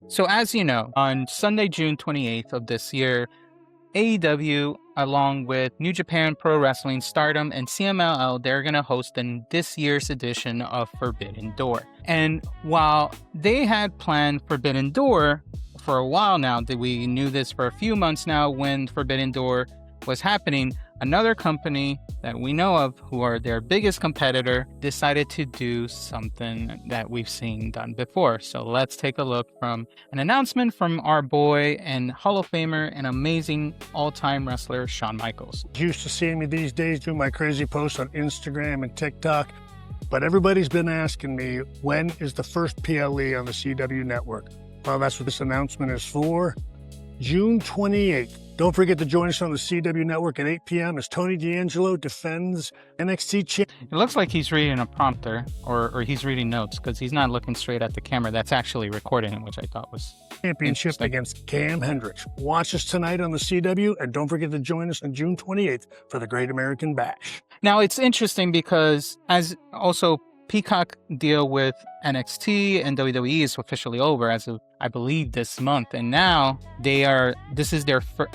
So as you know, on Sunday, June 28th of this year, AEW, along with New Japan Pro Wrestling, Stardom, and CMLL, they're going to host this year's edition of Forbidden Door. And while they had planned Forbidden Door for a while now, that we knew this for a few months now when Forbidden Door was happening, another company that we know of, who are their biggest competitor, decided to do something that we've seen done before. So let's take a look from an announcement from our boy and Hall of Famer and amazing all-time wrestler, Shawn Michaels. Used to seeing me these days doing my crazy posts on Instagram and TikTok, but everybody's been asking me, when is the first PLE on the CW network? Well, that's what this announcement is for. June 28th. Don't forget to join us on the CW network at 8 p.m. as Tony D'Angelo defends NXT champion. It looks like he's reading a prompter or he's reading notes because he's not looking straight at the camera. That's actually recording it, which I thought was Championship against Cam Hendricks. Watch us tonight on the CW, and don't forget to join us on June 28th for the Great American Bash. Now, it's interesting because as also Peacock deal with NXT and WWE is officially over as of, I believe, this month, and now this is their first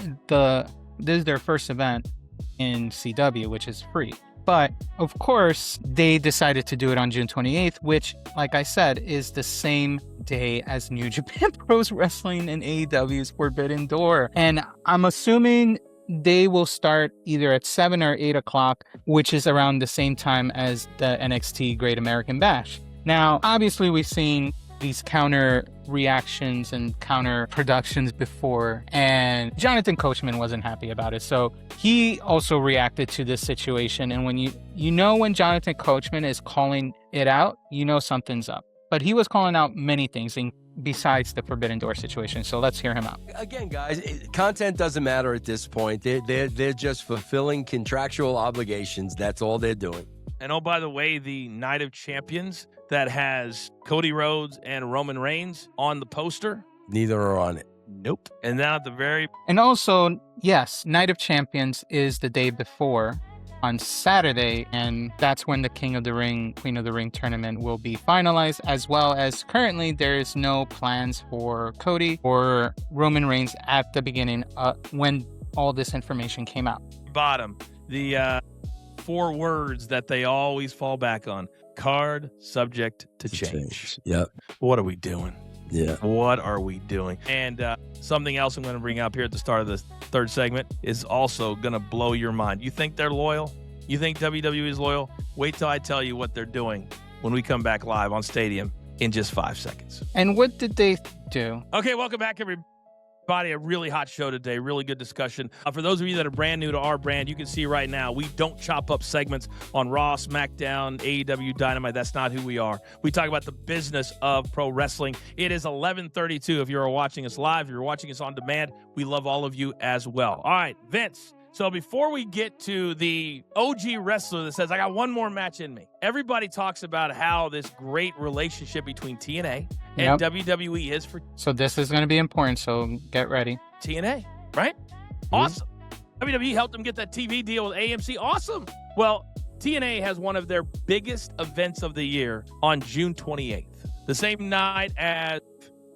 event in CW, which is free. But of course, they decided to do it on June 28th, which, like I said, is the same day as New Japan Pro Wrestling and AEW's Forbidden Door. And I'm assuming they will start either at 7 or 8 o'clock, which is around the same time as the NXT Great American Bash. Now, obviously, we've seen these counter reactions and counter productions before, and Jonathan Coachman wasn't happy about it. So he also reacted to this situation. And when you know when Jonathan Coachman is calling it out, you know something's up. But he was calling out many things besides the Forbidden Door situation. So let's hear him out. Again, guys, content doesn't matter at this point. They're just fulfilling contractual obligations. That's all they're doing. And oh, by the way, the Night of Champions that has Cody Rhodes and Roman Reigns on the poster, neither are on it. Nope. And then at the very... And also, yes, Night of Champions is the day before on Saturday, and that's when the King of the Ring, Queen of the Ring tournament will be finalized, as well as currently there is no plans for Cody or Roman Reigns at the beginning when all this information came out. Bottom, the 4 words that they always fall back on: card subject to change. Yep. What are we doing? Yeah. What are we doing? And something else I'm going to bring up here at the start of the third segment is also going to blow your mind. You think they're loyal? You think WWE is loyal? Wait till I tell you what they're doing when we come back live on Stadium in just 5 seconds. And what did they do? Okay, welcome back, everybody. A really hot show today. Really good discussion. For those of you that are brand new to our brand, you can see right now we don't chop up segments on Raw, SmackDown, AEW, Dynamite. That's not who we are. We talk about the business of pro wrestling. It is 11:32 if you're watching us live. If you're watching us on demand, we love all of you as well. All right, Vince. So before we get to the OG wrestler that says, I got one more match in me, everybody talks about how this great relationship between TNA and WWE is for... So this is going to be important, so get ready. TNA, right? Awesome. WWE helped them get that TV deal with AMC. Awesome. Well, TNA has one of their biggest events of the year on June 28th. The same night as...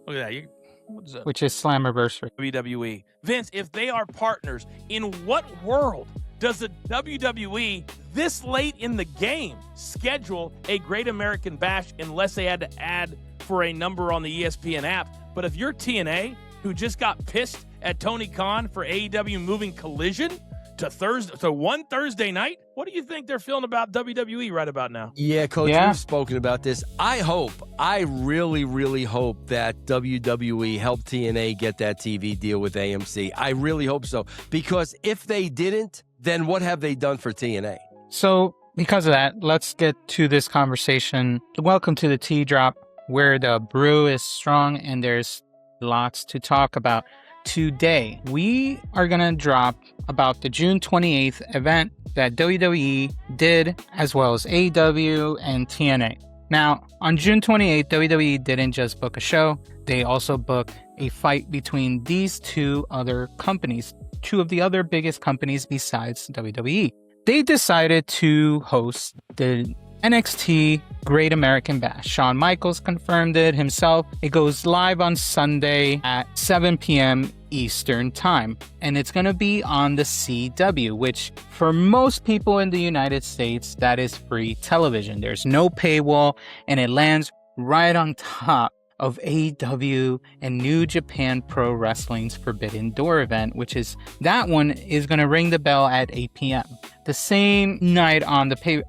Look at that. What is that? Which is Slammiversary. WWE. Vince, if they are partners, in what world does the WWE this late in the game schedule a Great American Bash unless they had to add for a number on the ESPN app? But if you're TNA, who just got pissed at Tony Khan for AEW moving Collision to one Thursday night, what do you think they're feeling about WWE right about now? Yeah, Coach, we've spoken about this. I really, really hope that WWE helped TNA get that TV deal with AMC. I really hope so. Because if they didn't, then what have they done for TNA? So because of that, let's get to this conversation. Welcome to the Tea Drop, where the brew is strong and there's lots to talk about. Today, we are going to drop about the June 28th event that WWE did, as well as AEW and TNA. Now, on June 28th, WWE didn't just book a show, they also booked a fight between these two other companies, two of the other biggest companies besides WWE. They decided to host the NXT Great American Bash. Shawn Michaels confirmed it himself. It goes live on Sunday at 7 p.m. Eastern Time. And it's going to be on the CW, which for most people in the United States, that is free television. There's no paywall, and it lands right on top of AEW and New Japan Pro Wrestling's Forbidden Door event, which is that one is going to ring the bell at 8 p.m. the same night on the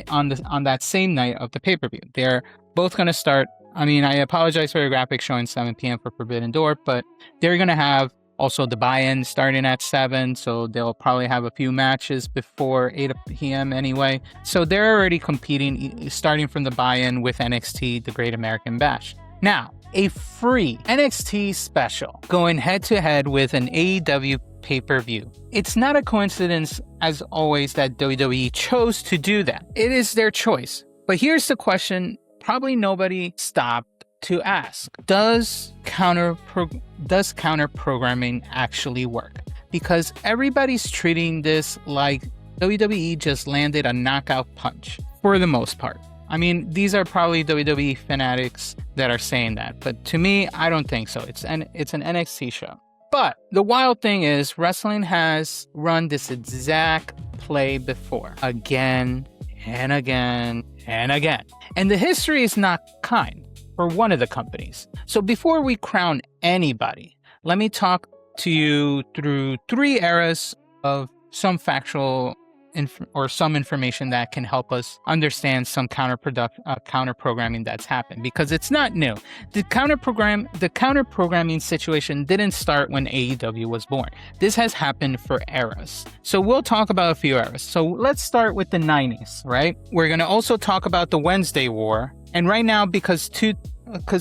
on that same night of the pay-per-view. They're both going to start. I mean, I apologize for the graphic showing 7 p.m. for Forbidden Door, but they're going to have also the buy-in starting at 7, so they'll probably have a few matches before 8 p.m. anyway. So they're already competing, starting from the buy-in with NXT, the Great American Bash. Now, a free NXT special going head-to-head with an AEW pay-per-view. It's not a coincidence, as always, that WWE chose to do that. It is their choice. But here's the question probably nobody stopped to ask. Does counter programming actually work? Because everybody's treating this like WWE just landed a knockout punch for the most part. I mean, these are probably WWE fanatics that are saying that, but to me, I don't think so. It's an NXT show. But the wild thing is, wrestling has run this exact play before, again and again and again. And the history is not kind for one of the companies. So before we crown anybody, let me talk to you through 3 eras of some factual or some information that can help us understand some counter programming that's happened, because it's not new. The counter programming situation didn't start when AEW was born. This has happened for eras. So we'll talk about a few eras. So let's start with the 90s, right? We're going to also talk about the Wednesday War. And right now, because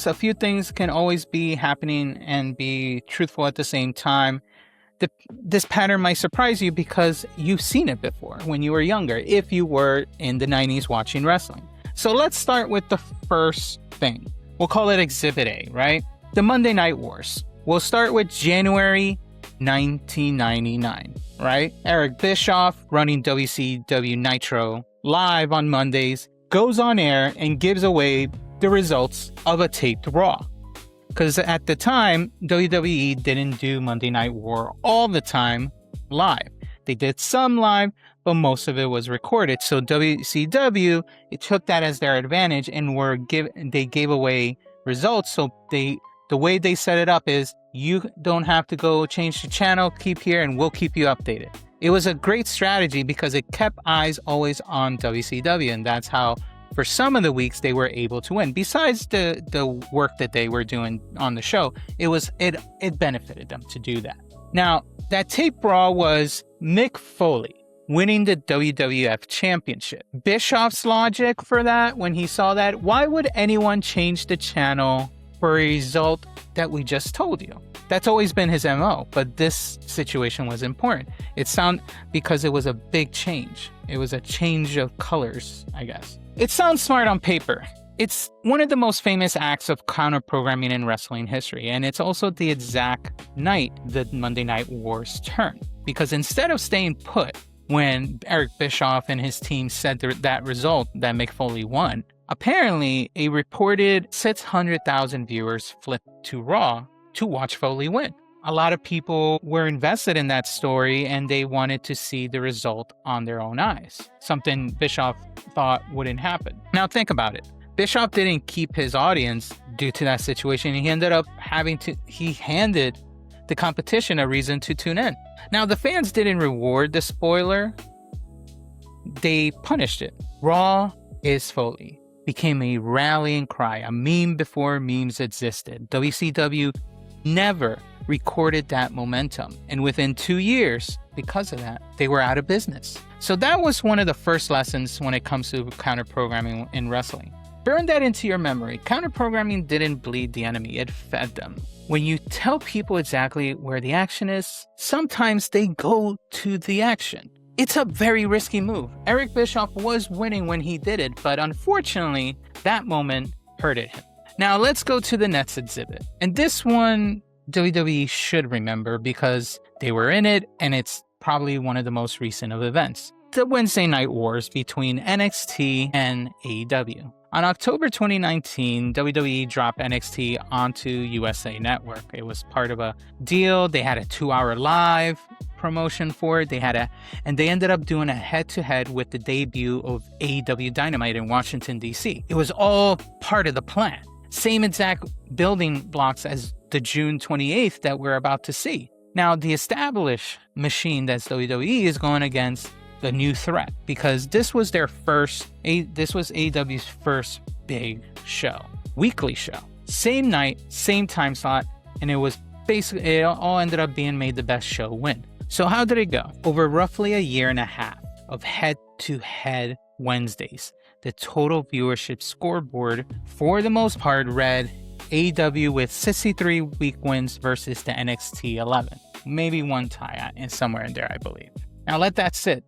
a few things can always be happening and be truthful at the same time, this pattern might surprise you because you've seen it before when you were younger, if you were in the 90s watching wrestling. So let's start with the first thing. We'll call it Exhibit A, right? The Monday Night Wars. We'll start with January 1999, right? Eric Bischoff, running WCW Nitro live on Mondays, goes on air and gives away the results of a taped Raw. Because at the time, WWE didn't do Monday Night War all the time live. They did some live, but most of it was recorded. So WCW, it took that as their advantage and they gave away results. So the way they set it up is you don't have to go change the channel, keep here, and we'll keep you updated. It was a great strategy because it kept eyes always on WCW, and that's how for some of the weeks they were able to win. Besides the work that they were doing on the show, it benefited them to do that. Now, that tape Raw was Mick Foley winning the WWF Championship. Bischoff's logic for that, when he saw that, why would anyone change the channel for a result that we just told you? That's always been his MO, but this situation was important. Because it was a big change. It was a change of colors, I guess. It sounds smart on paper. It's one of the most famous acts of counter-programming in wrestling history, and it's also the exact night that Monday Night Wars turn. Because instead of staying put when Eric Bischoff and his team said that result that Mick Foley won, apparently a reported 600,000 viewers flipped to Raw to watch Foley win. A lot of people were invested in that story and they wanted to see the result on their own eyes, something Bischoff thought wouldn't happen. Now think about it. Bischoff didn't keep his audience due to that situation. He ended up he handed the competition a reason to tune in. Now the fans didn't reward the spoiler. They punished it. Raw is Foley became a rallying cry, a meme before memes existed. WCW never recorded that momentum. And within 2 years, because of that, they were out of business. So that was one of the first lessons when it comes to counter-programming in wrestling. Burn that into your memory. Counter-programming didn't bleed the enemy, it fed them. When you tell people exactly where the action is, sometimes they go to the action. It's a very risky move. Eric Bischoff was winning when he did it, but unfortunately, that moment hurted him. Now let's go to the next exhibit. And this one, WWE should remember because they were in it and it's probably one of the most recent of events. the Wednesday Night Wars between NXT and AEW. On October 2019, WWE dropped NXT onto USA Network. It was part of a deal. They had a 2-hour live promotion for it. And they ended up doing a head-to-head with the debut of AEW Dynamite in Washington, D.C. It was all part of the plan. Same exact building blocks as the June 28th that we're about to see. Now, the established machine that's WWE is going against the new threat, because this was AEW's first big show, weekly show, same night, same time slot, and it all ended up being made the best show win. So how did it go? Over roughly a year and a half of head-to-head Wednesdays, the total viewership scoreboard for the most part read AEW with 63 week wins versus the NXT 11, maybe one tie and somewhere in there, I believe. Now let that sit.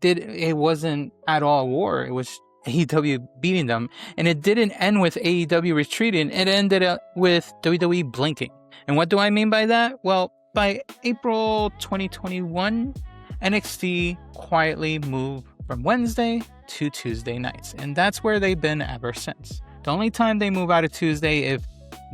It wasn't at all a war. It was AEW beating them. And it didn't end with AEW retreating. It ended up with WWE blinking. And what do I mean by that? Well, by April 2021, NXT quietly moved from Wednesday to Tuesday nights. And that's where they've been ever since. The only time they move out of Tuesday if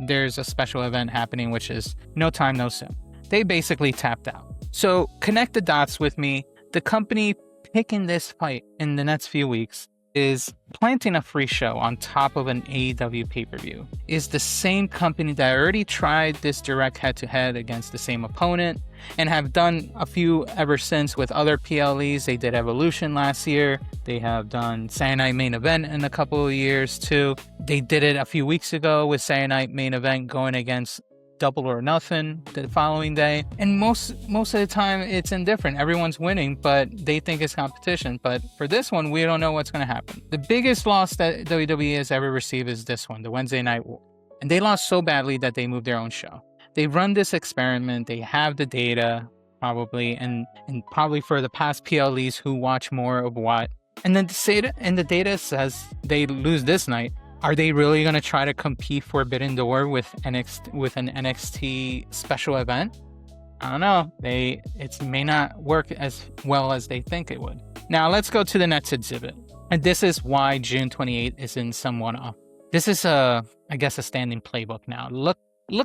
there's a special event happening, which is no time, no soon. They basically tapped out. So connect the dots with me. The company picking this fight in the next few weeks is planting a free show on top of an AEW pay-per-view. Is the same company that already tried this direct head-to-head against the same opponent and have done a few ever since with other PLEs. They did Evolution last year. They have done Saturday Night Main Event in a couple of years too. They did it a few weeks ago with Saturday Night Main Event going against Double or Nothing the following day. And most of the time it's indifferent. Everyone's winning, but they think it's competition. But for this one, we don't know what's going to happen. The biggest loss that WWE has ever received is this one, the Wednesday Night War. And they lost so badly that they moved their own show. They run this experiment. They have the data probably, and probably for the past PLEs who watch more of what. And then the data says they lose this night. Are they really going to try to compete Forbidden Door with an NXT special event? I don't know. It may not work as well as they think it would. Now let's go to the next exhibit. And this is why June 28th is in somewhat off. This is a standing playbook now. Look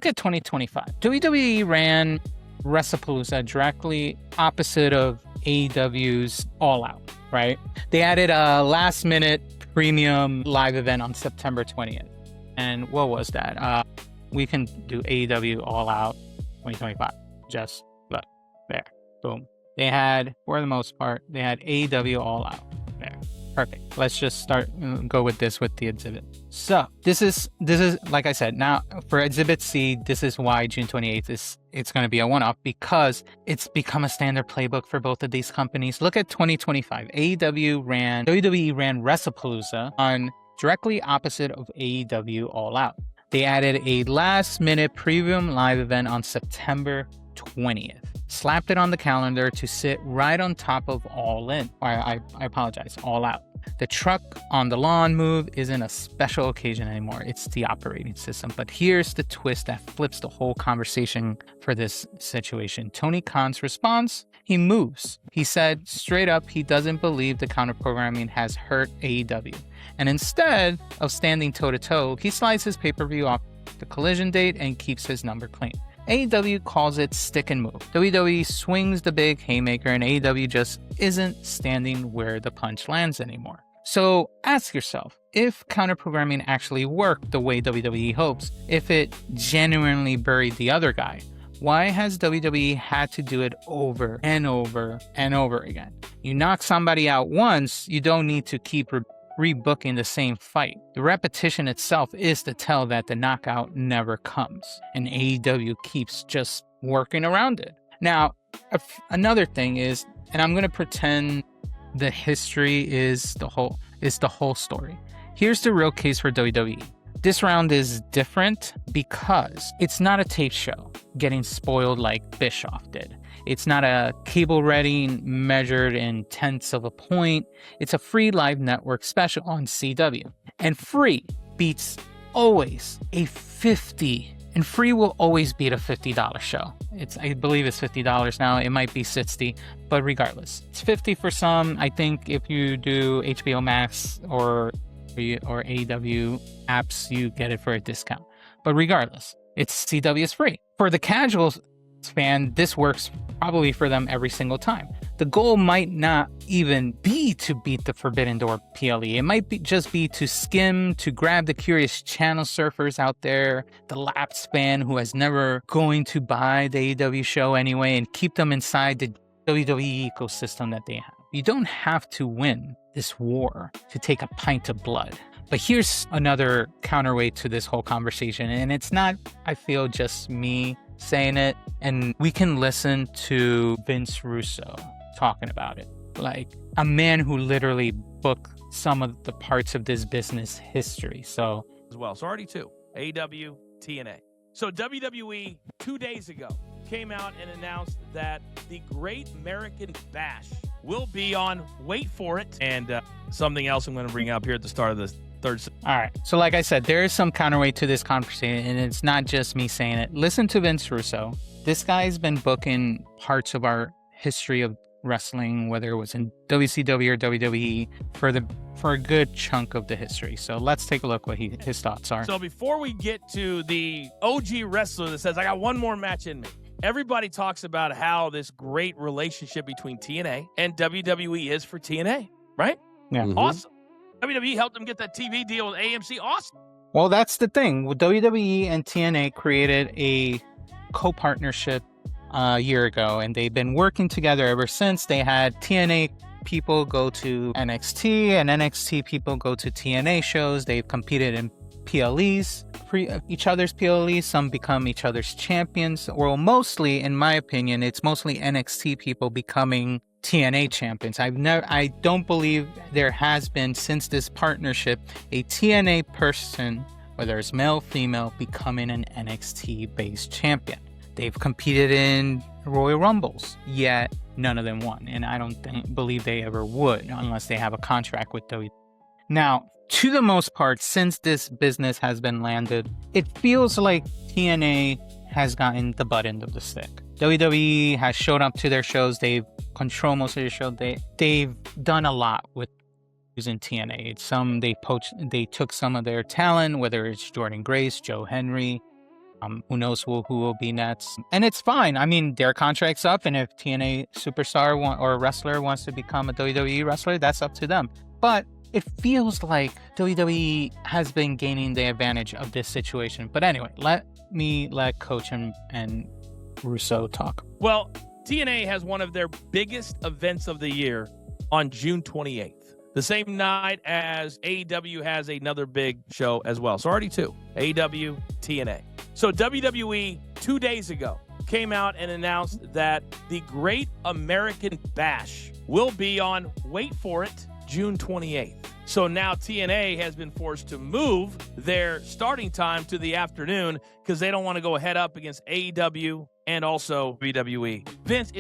at 2025. WWE ran WrestlePalooza directly opposite of AEW's All Out, right? They added a last-minute premium live event on September 20th. And what was that? We can do AEW All Out 2025. Just look there. Boom. They had, for the most part, AEW All Out there. Perfect. Let's just go with the exhibit. So this is like I said, now for Exhibit C, this is why June 28th it's going to be a one-off, because it's become a standard playbook for both of these companies. Look at 2025. WWE ran WrestlePalooza on directly opposite of AEW All Out. They added a last-minute premium live event on September 20th. Slapped it on the calendar to sit right on top of All In. I apologize, All Out. The truck on the lawn move isn't a special occasion anymore. It's the operating system. But here's the twist that flips the whole conversation for this situation. Tony Khan's response? He moves. He said straight up he doesn't believe the counter-programming has hurt AEW. And instead of standing toe-to-toe, he slides his pay-per-view off the collision date and keeps his number clean. AEW calls it stick and move. WWE swings the big haymaker, and AEW just isn't standing where the punch lands anymore. So ask yourself, if counter-programming actually worked the way WWE hopes, if it genuinely buried the other guy, why has WWE had to do it over and over and over again? You knock somebody out once, you don't need to keep rebooking the same fight. The repetition itself is to tell that the knockout never comes, and AEW keeps just working around it. Now, another thing is, and I'm going to pretend the history is the whole story. Here's the real case for WWE. This round is different because it's not a tape show getting spoiled like Bischoff did. It's not a cable rating measured in tenths of a point. It's a free live network special on CW. And free beats always a 50 And free will always beat a $50 show. I believe it's $50 now. It might be $60, but regardless, it's $50 for some. I think if you do HBO Max or AEW apps, you get it for a discount. But regardless, CW is free. For the casual fan, this works probably for them every single time. The goal might not even be to beat the Forbidden Door PLE. It might just be to skim, to grab the curious channel surfers out there, the lapsed fan who has never going to buy the AEW show anyway, and keep them inside the WWE ecosystem that they have. You don't have to win this war to take a pint of blood. But here's another counterweight to this whole conversation, and it's not, I feel, just me saying it, and we can listen to Vince Russo talking about it, like a man who literally booked some of the parts of this business history. So as well, so already two, AEW, TNA. So WWE 2 days ago came out and announced that the Great American Bash will be on, wait for it, and something else I'm going to bring up here at the start of the third. All right. So like I said, there is some counterweight to this conversation, and it's not just me saying it. Listen to Vince Russo. This guy's been booking parts of our history of wrestling, whether it was in WCW or WWE, for a good chunk of the history. So let's take a look what his thoughts are. So before we get to the OG wrestler that says, I got one more match in me, everybody talks about how this great relationship between TNA and WWE is for TNA, right? Yeah. Mm-hmm. Awesome. WWE helped them get that TV deal with AMC. Awesome. Well, that's the thing. WWE and TNA created a co-partnership a year ago, and they've been working together ever since. They had TNA people go to NXT, and NXT people go to TNA shows. They've competed in PLEs, each other's PLEs. Some become each other's champions. Well, mostly, in my opinion, it's mostly NXT people becoming TNA champions. I don't believe there has been, since this partnership, a TNA person, whether it's male, female, becoming an NXT-based champion. They've competed in Royal Rumbles, yet none of them won, and I don't believe they ever would unless they have a contract with WWE. Now, to the most part, since this business has been landed, it feels like TNA has gotten the butt end of the stick. WWE has showed up to their shows. They've controlled most of their shows. They've done a lot with using TNA. They took some of their talent, whether it's Jordan Grace, Joe Henry, who knows who will be next. And it's fine. I mean, their contract's up, and if TNA superstar or wrestler wants to become a WWE wrestler, that's up to them. But it feels like WWE has been gaining the advantage of this situation. But anyway, let Coach and Russo talk. Well, TNA has one of their biggest events of the year on June 28th. The same night as AEW has another big show as well. So already two, AEW, TNA. So WWE 2 days ago came out and announced that the Great American Bash will be on, wait for it, June 28th. So now TNA has been forced to move their starting time to the afternoon because they don't want to go head up against AEW and also WWE. Vince,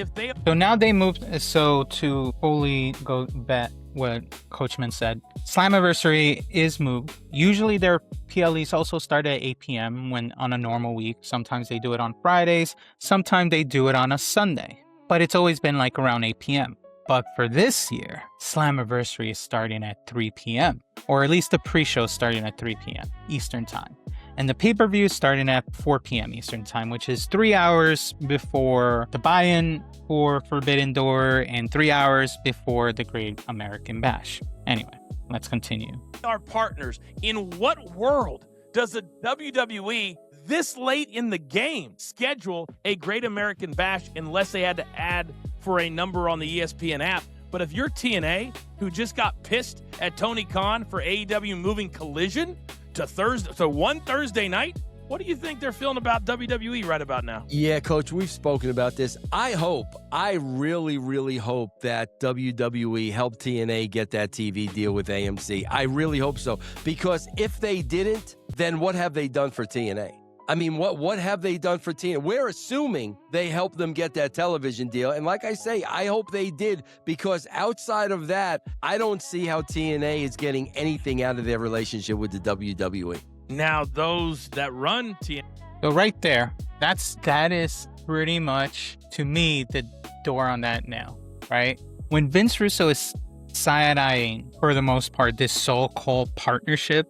So now they moved, to fully go bet what Coachman said, Slammiversary is moved. Usually their PLEs also start at 8 p.m. when on a normal week. Sometimes they do it on Fridays. Sometimes they do it on a Sunday. But it's always been like around 8 p.m. But for this year, Slammiversary is starting at 3 p.m. Or at least the pre-show starting at 3 p.m. Eastern Time. And the pay-per-view starting at 4 p.m. Eastern Time, which is 3 hours before the buy-in for Forbidden Door and 3 hours before the Great American Bash. Anyway, let's continue. Our partners, in what world does the WWE this late in the game schedule a Great American Bash unless they had to add for a number on the ESPN app? But if you're TNA, who just got pissed at Tony Khan for AEW moving Collision to one Thursday night, what do you think they're feeling about WWE right about now? Yeah, Coach, we've spoken about this. I really, really hope that WWE helped TNA get that TV deal with AMC. I really hope so. Because if they didn't, then what have they done for TNA? I mean, what have they done for TNA? We're assuming they helped them get that television deal. And like I say, I hope they did, because outside of that, I don't see how TNA is getting anything out of their relationship with the WWE. Now, those that run TNA. So right there, that is pretty much, to me, the door on that nail, right? When Vince Russo is side-eyeing, for the most part, this so-called partnership,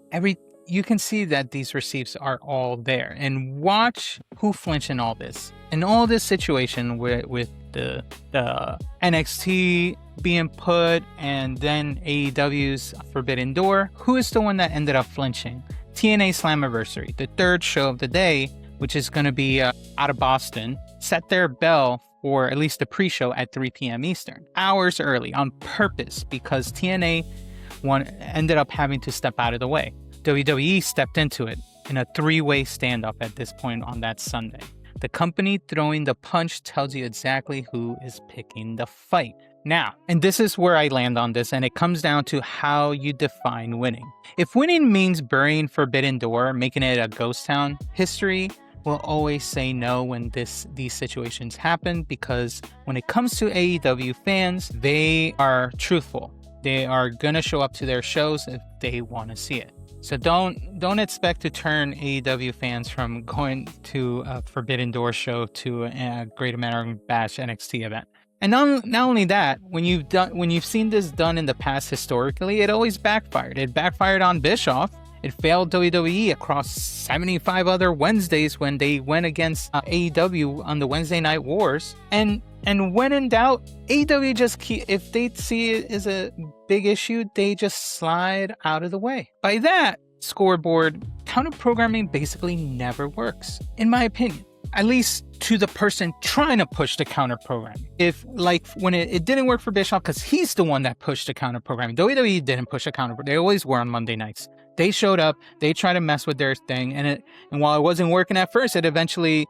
you can see that these receipts are all there. And watch who flinch in all this. In all this situation with the NXT being put and then AEW's Forbidden Door, who is the one that ended up flinching? TNA Slammiversary, the third show of the day, which is going to be out of Boston, set their bell for at least the pre-show at 3 p.m. Eastern, hours early on purpose, because TNA ended up having to step out of the way. WWE stepped into it in a three-way standoff at this point on that Sunday. The company throwing the punch tells you exactly who is picking the fight. Now, and this is where I land on this, and it comes down to how you define winning. If winning means burying Forbidden Door, making it a ghost town, history will always say no when these situations happen, because when it comes to AEW fans, they are truthful. They are gonna show up to their shows if they want to see it. So don't expect to turn AEW fans from going to a Forbidden Door show to a Great American Bash NXT event. And not only that, when you've seen this done in the past historically, it always backfired. It backfired on Bischoff. It failed WWE across 75 other Wednesdays when they went against AEW on the Wednesday Night Wars. And when in doubt, AEW if they see it as a big issue, they just slide out of the way. By that scoreboard, counter programming basically never works, in my opinion. At least to the person trying to push the counter programming. If, like, when it didn't work for Bischoff, because he's the one that pushed the counter programming. WWE didn't push a counter. They always were on Monday nights. They showed up. They tried to mess with their thing, and while it wasn't working at first, it eventually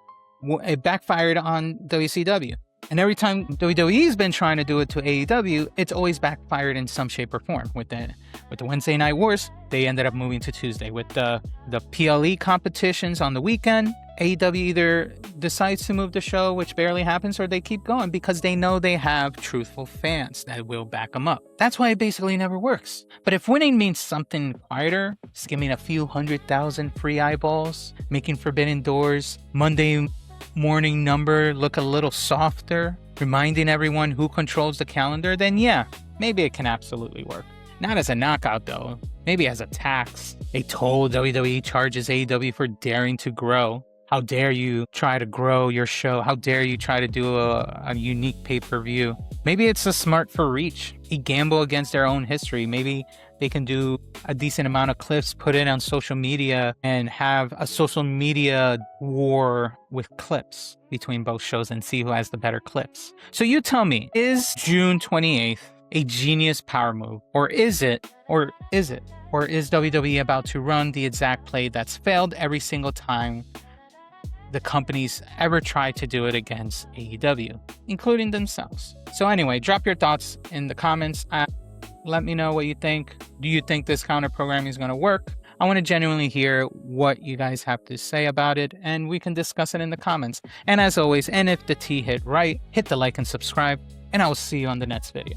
backfired on WCW. And every time WWE's been trying to do it to AEW, it's always backfired in some shape or form. With the Wednesday Night Wars, they ended up moving to Tuesday. With the PLE competitions on the weekend, AEW either decides to move the show, which barely happens, or they keep going because they know they have truthful fans that will back them up. That's why it basically never works. But if winning means something quieter, skimming a few 100,000 free eyeballs, making Forbidden Doors Monday morning number look a little softer, reminding everyone who controls the calendar, then yeah, maybe it can absolutely work. Not as a knockout though, maybe as a tax. A toll WWE charges AEW for daring to grow. How dare you try to grow your show? How dare you try to do a unique pay-per-view? Maybe it's a smart for reach, a gamble against their own history. Maybe they can do a decent amount of clips, put it on social media, and have a social media war with clips between both shows and see who has the better clips. So you tell me, is June 28th a genius power move? Or is it? Or is WWE about to run the exact play that's failed every single time the companies ever tried to do it against AEW, including themselves? So anyway, drop your thoughts in the comments. Let me know what you think. Do you think this counter programming is going to work? I want to genuinely hear what you guys have to say about it, and we can discuss it in the comments. And as always, and if the tea hit right, hit the like and subscribe, and I will see you on the next video.